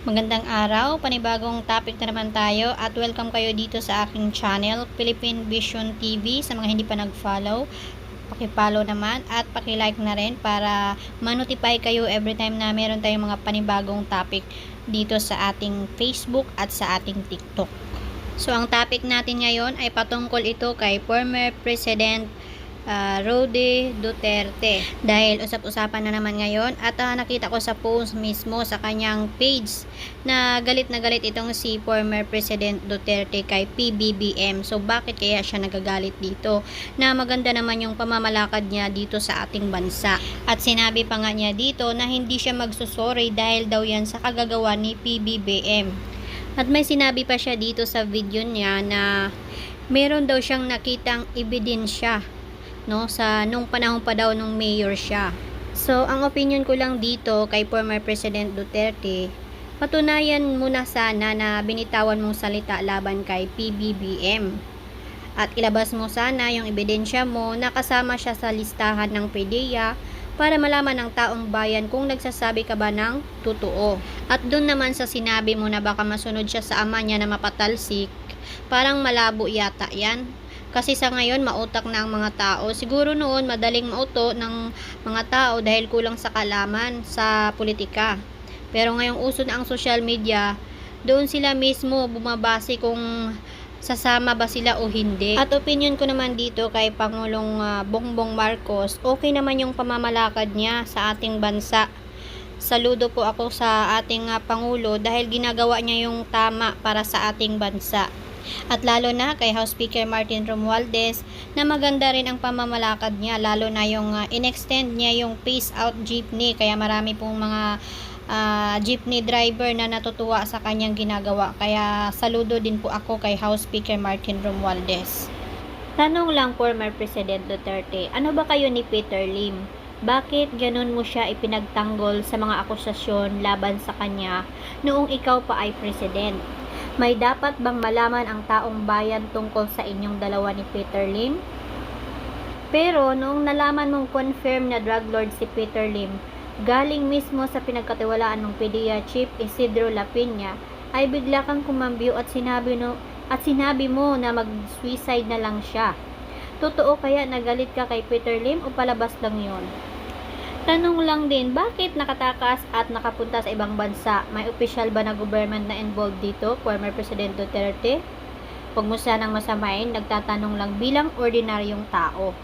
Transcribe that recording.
Magandang araw, panibagong topic na naman tayo at welcome kayo dito sa aking channel, Philippine Vision TV. Sa mga hindi pa nag-follow, paki-follow naman at paki-like na rin para ma-notify kayo every time na meron tayong mga panibagong topic dito sa ating Facebook at sa ating TikTok. So ang topic natin ngayon ay patungkol ito kay former President Rody Duterte, dahil usap-usapan na naman ngayon at nakita ko sa post mismo sa kanyang page na galit itong si former President Duterte kay PBBM. So bakit kaya siya nagagalit dito, na maganda naman yung pamamalakad niya dito sa ating bansa, at sinabi pa nga niya dito na hindi siya magsusorry dahil daw yan sa kagagawa ni PBBM. At may sinabi pa siya dito sa video niya na meron daw siyang nakitang ebidensya, no, sa nung panahon pa daw nung mayor siya. So ang opinion ko lang dito kay former President Duterte, patunayan mo na sana na binitawan mong salita laban kay PBBM at ilabas mo sana yung ebidensya mo na kasama siya sa listahan ng PDEA para malaman ng taong bayan kung nagsasabi ka ba ng totoo. At doon naman sa sinabi mo na baka masunod siya sa ama niya na mapatalsik, parang malabo yata yan. Kasi sa ngayon, mautak na ang mga tao. Siguro noon, madaling mauto ng mga tao dahil kulang sa kalaman sa politika. Pero ngayong uso na ang social media, doon sila mismo bumabase kung sasama ba sila o hindi. At opinion ko naman dito kay Pangulong Bongbong Marcos, okay naman yung pamamalakad niya sa ating bansa. Saludo po ako sa ating Pangulo dahil ginagawa niya yung tama para sa ating bansa. At lalo na kay House Speaker Martin Romualdez na maganda rin ang pamamalakad niya, lalo na yung in-extend niya yung peace out jeepney, kaya marami pong mga jeepney driver na natutuwa sa kanyang ginagawa. Kaya saludo din po ako kay House Speaker Martin Romualdez. Tanong lang, former President Duterte, ano ba kayo ni Peter Lim? Bakit ganun mo siya ipinagtanggol sa mga akusasyon laban sa kanya noong ikaw pa ay president? May dapat bang malaman ang taong bayan tungkol sa inyong dalawa ni Peter Lim? Pero noong nalaman mong confirm na drug lord si Peter Lim, galing mismo sa pinagkatiwalaan ng PDEA Chief Isidro Lapina, ay bigla kang kumambyo at sinabi mo na mag-suicide na lang siya. Totoo kaya nagalit ka kay Peter Lim o palabas lang yon? Tanong lang din, bakit nakatakas at nakapunta sa ibang bansa? May opisyal ba na government na involved dito, former President Duterte? Huwag mo sanang masamain, nagtatanong lang bilang ordinaryong tao.